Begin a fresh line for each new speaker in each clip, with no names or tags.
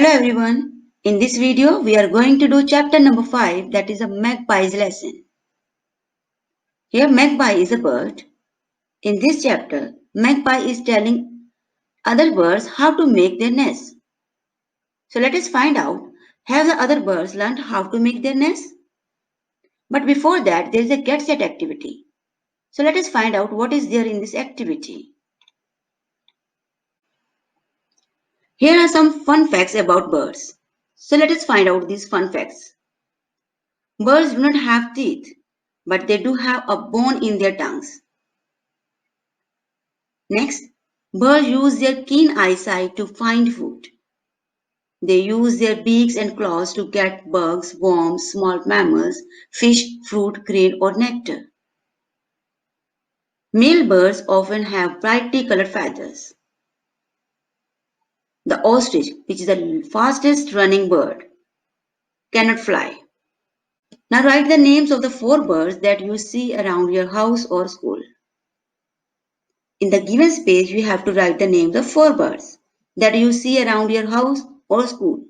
Hello everyone. In this video, we are going to do chapter number 5, that is a magpie's lesson. Here magpie is a bird. In this chapter, magpie is telling other birds how to make their nests. So let us find out, have the other birds learned how to make their nests? But before that, there is a get set activity. So let us find out what is there in this activity. Here are some fun facts about birds. So let us find out these fun facts. Birds do not have teeth, but they do have a bone in their tongues. Next, birds use their keen eyesight to find food. They use their beaks and claws to get bugs, worms, small mammals, fish, fruit, grain, or nectar. Male birds often have brightly colored feathers. The ostrich, which is the fastest running bird, cannot fly. Now write the names of the 4 birds that you see around your house or school. In the given space, you have to write the names of 4 birds that you see around your house or school.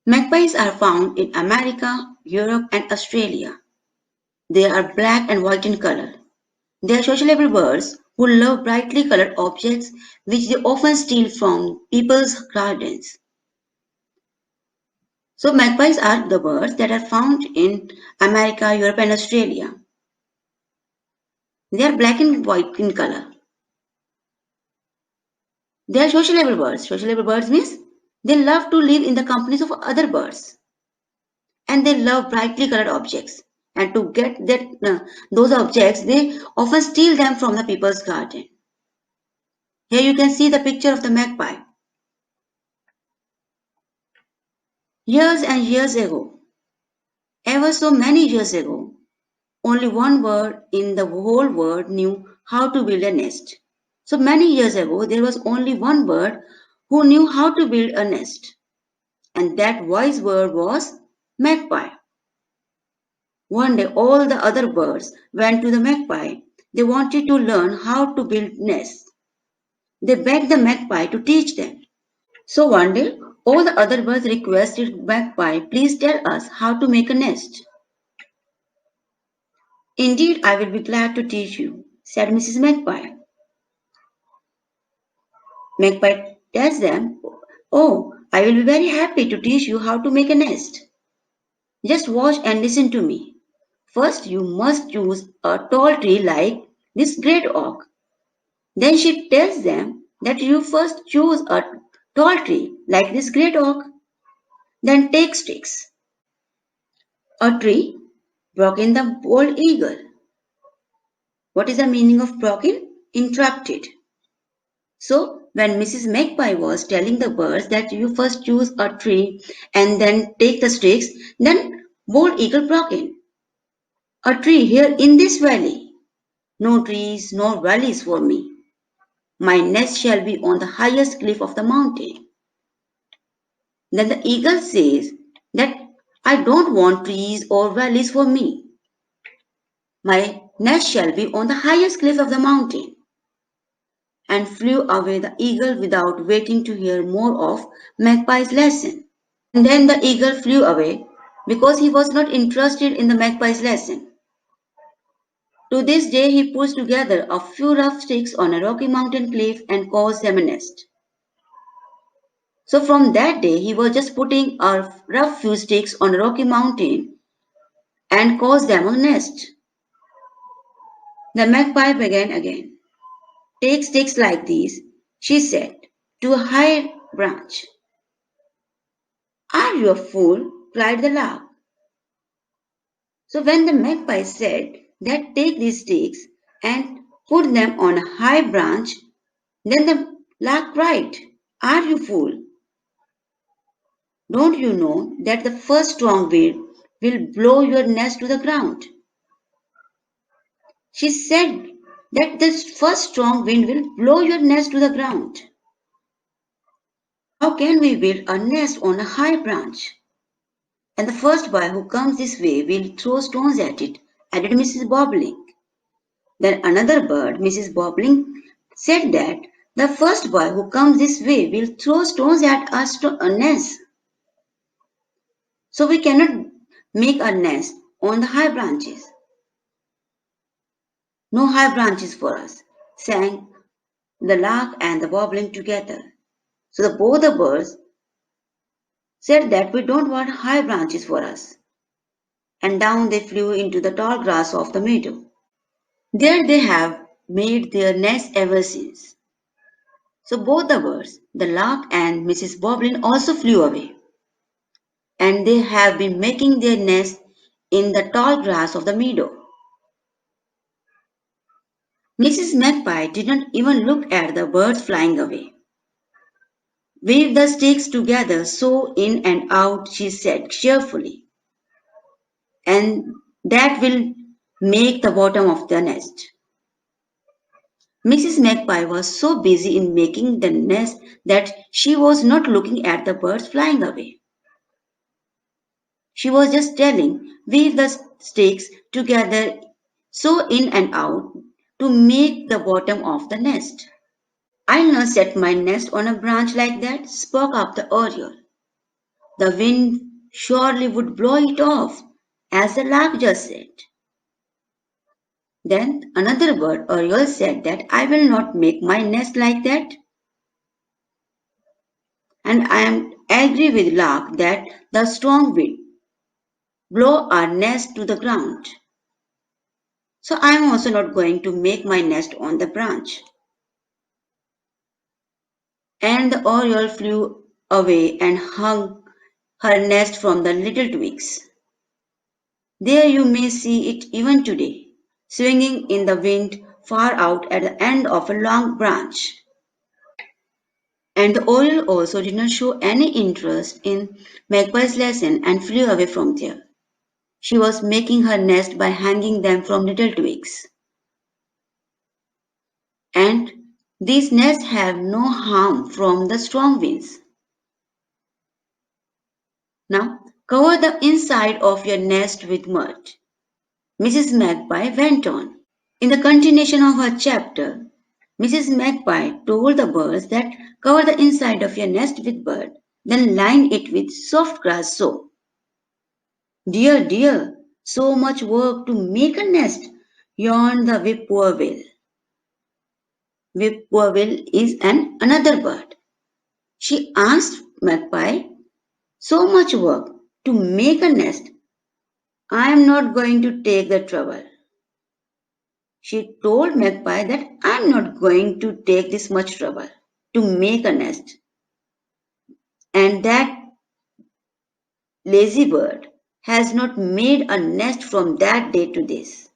Magpies are found in America, Europe, and Australia. They are black and white in color. They are sociable birds who love brightly colored objects which they often steal from people's gardens. So magpies are the birds that are found in America, Europe, and Australia. They are black and white in color. They are sociable birds. Sociable birds means they love to live in the companies of other birds. And they love brightly colored objects. And to get those objects, they often steal them from the people's garden. Here you can see the picture of the magpie. Years and years ago, ever so many years ago, only one bird in the whole world knew how to build a nest. So many years ago, there was only one bird who knew how to build a nest. And that wise bird was magpie. One day all the other birds went to the magpie. They wanted to learn how to build nests. They begged the magpie to teach them. So one day all the other birds requested magpie, please tell us how to make a nest. Indeed, I will be glad to teach you, said Mrs. Magpie. Magpie tells them, oh, I will be very happy to teach you how to make a nest. Just watch and listen to me. First, you must choose a tall tree like this great oak. Then she tells them that you first choose a tall tree like this great oak. Then take sticks. A tree broken the bold eagle. What is the meaning of broken? Interrupted. So when Mrs. Magpie was telling the birds that you first choose a tree and then take the sticks, then bold eagle broke in. A tree here in this valley. No trees, no valleys for me. My nest shall be on the highest cliff of the mountain. Then the eagle says that I don't want trees or valleys for me. My nest shall be on the highest cliff of the mountain. And flew away the eagle without waiting to hear more of Magpie's lesson. And then the eagle flew away because he was not interested in the magpie's lesson. To this day he puts together a few rough sticks on a rocky mountain cliff and calls them a nest. So from that day he was just putting a rough few sticks on a rocky mountain and calls them a nest. The magpie began again. Take sticks like these, she said, to a high branch. Are you a fool? Cried the lark. So when the magpie said that take these sticks and put them on a high branch, then the lark cried, are you fool? Don't you know that the first strong wind will blow your nest to the ground? She said that the first strong wind will blow your nest to the ground. How can we build a nest on a high branch? And the first boy who comes this way will throw stones at it, added Mrs. Bobolink. Then another bird, Mrs. Bobolink, said that The first boy who comes this way will throw stones at our nest. So we cannot make a nest on the high branches. No high branches for us, sang the lark and the goblin together. So both the birds said that we don't want high branches for us. And down they flew into the tall grass of the meadow. There they have made their nest ever since. So both the birds, the lark and Mrs. Bobolin, also flew away. And they have been making their nest in the tall grass of the meadow. Mrs. Magpie did not even look at the birds flying away. Weave the sticks together, sew in and out, she said cheerfully, and that will make the bottom of the nest. Mrs. Magpie was so busy in making the nest that she was not looking at the birds flying away. She was just telling, weave the sticks together, sew in and out to make the bottom of the nest. I'll not set my nest on a branch like that, spoke up the oriole. The wind surely would blow it off, as the lark just said. Then another bird, oriole, said that I will not make my nest like that. And I am agree with lark that the strong wind blow our nest to the ground. So I am also not going to make my nest on the branch. And the oriole flew away and hung her nest from the little twigs. There you may see it even today, swinging in the wind far out at the end of a long branch. And the oriole also did not show any interest in Magpie's lesson and flew away from there. She was making her nest by hanging them from little twigs. And these nests have no harm from the strong winds. Now, cover the inside of your nest with mud. Mrs. Magpie went on. In the continuation of her chapter, Mrs. Magpie told the birds that cover the inside of your nest with mud, then line it with soft grass so. Dear, dear, so much work to make a nest, yawned the whippoorwill. Whippoorwill is another bird. She asked Magpie, so much work to make a nest. I am not going to take the trouble. She told Magpie that I am not going to take this much trouble to make a nest. And that lazy bird has not made a nest from that day to this.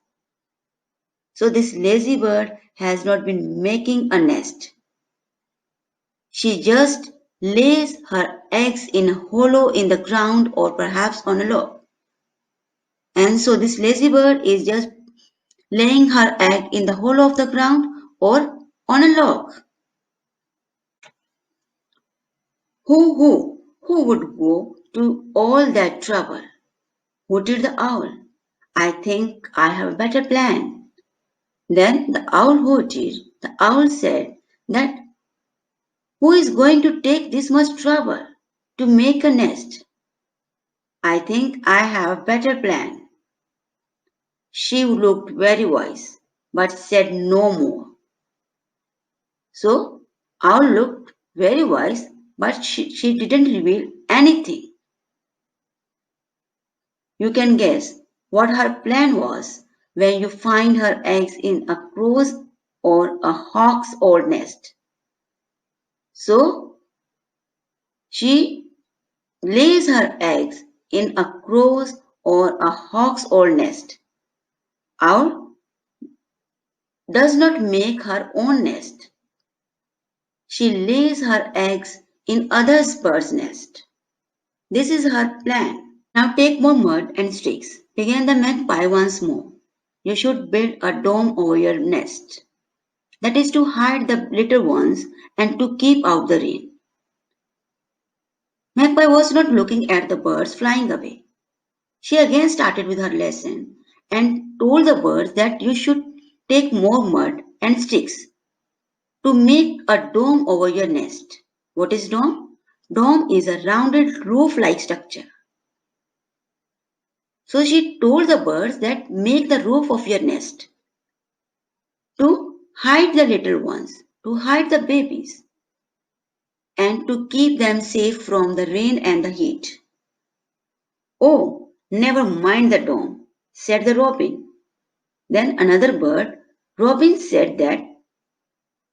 So this lazy bird has not been making a nest. She just lays her eggs in a hollow in the ground or perhaps on a log. And so this lazy bird is just laying her egg in the hollow of the ground or on a log. Who would go to all that trouble? Hooted the owl. I think I have a better plan. Then the owl hooted. The owl said that who is going to take this much trouble to make a nest? I think I have a better plan. She looked very wise, but said no more. So owl looked very wise, but she didn't reveal anything. You can guess what her plan was when you find her eggs in a crow's or a hawk's old nest. So she lays her eggs in a crow's or a hawk's old nest. Owl does not make her own nest. She lays her eggs in other birds' nest. This is her plan. Now take more mud and sticks. Began the magpie once more. You should build a dome over your nest. That is to hide the little ones and to keep out the rain. Magpie was not looking at the birds flying away. She again started with her lesson and told the birds that you should take more mud and sticks. to make a dome over your nest. What is dome? Dome is a rounded roof-like structure. So she told the birds that make the roof of your nest to hide the little ones, to hide the babies, and to keep them safe from the rain and the heat. Oh, never mind the dome, said the robin. Then another bird, Robin said that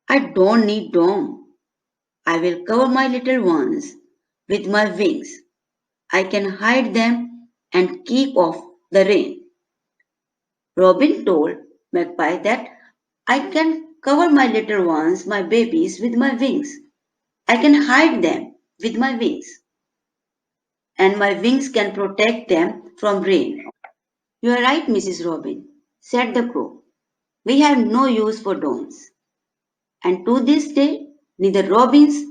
I don't need dome. I will cover my little ones with my wings. I can hide them and keep off the rain. Robin told Magpie that I can cover my little ones, my babies, with my wings. I can hide them with my wings, and my wings can protect them from rain. You are right, Mrs. Robin, said the crow. We have no use for domes. And to this day, neither robins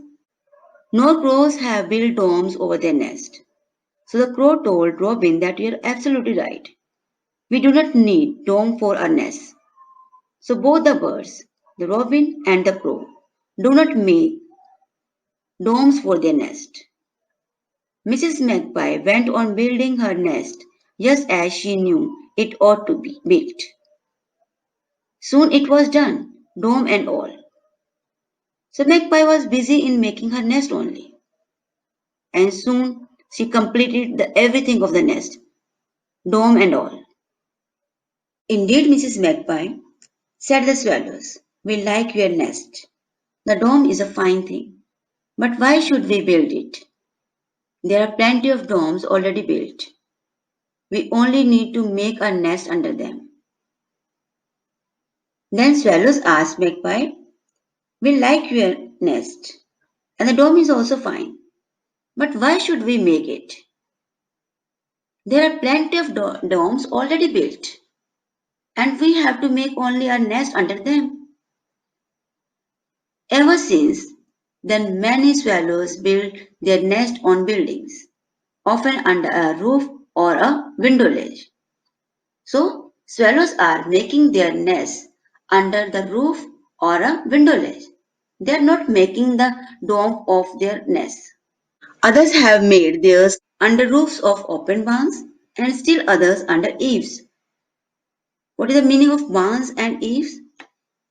nor crows have built domes over their nest. So the crow told Robin that you are absolutely right. We do not need dome for our nest. So both the birds, the robin and the crow, do not make domes for their nest. Mrs. Magpie went on building her nest just as she knew it ought to be built. Soon it was done, dome and all. So Magpie was busy in making her nest only, and soon she completed everything of the nest, dome and all. Indeed, Mrs. Magpie, said the swallows, we like your nest. The dome is a fine thing, but why should we build it? There are plenty of domes already built. We only need to make a nest under them. Then swallows asked Magpie, we like your nest, and the dome is also fine, but why should we make it? There are plenty of domes already built, and we have to make only a nest under them. Ever since then, many swallows build their nest on buildings, often under a roof or a window ledge. So, swallows are making their nests under the roof or a window ledge. They are not making the dome of their nest. Others have made theirs under roofs of open barns and still others under eaves. What is the meaning of barns and eaves?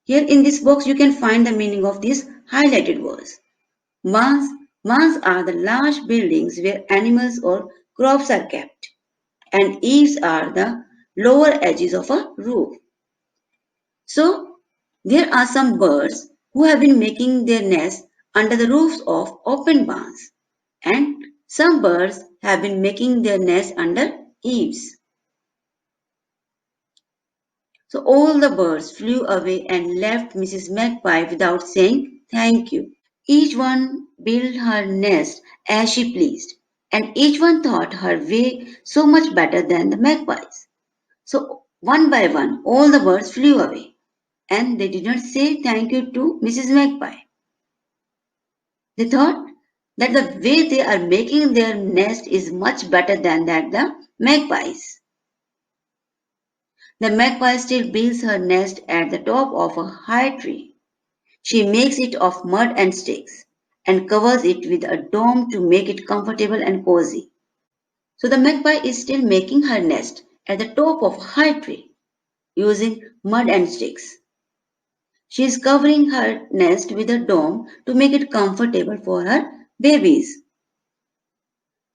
Here in this box you can find the meaning of these highlighted words. Barns, barns are the large buildings where animals or crops are kept, and eaves are the lower edges of a roof. So, there are some birds who have been making their nests under the roofs of open barns, and some birds have been making their nests under eaves. So, all the birds flew away and left Mrs. Magpie without saying thank you. Each one built her nest as she pleased, and each one thought her way so much better than the magpies. So, one by one, all the birds flew away, and they did not say thank you to Mrs. Magpie. They thought that the way they are making their nest is much better than that the magpies. The magpie still builds her nest at the top of a high tree. She makes it of mud and sticks and covers it with a dome to make it comfortable and cozy. So the magpie is still making her nest at the top of a high tree using mud and sticks. She is covering her nest with a dome to make it comfortable for her babies.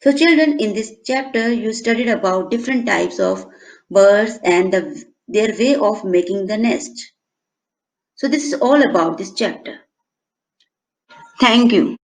So children, in this chapter you studied about different types of birds and their way of making the nest. So this is all about this chapter. Thank you.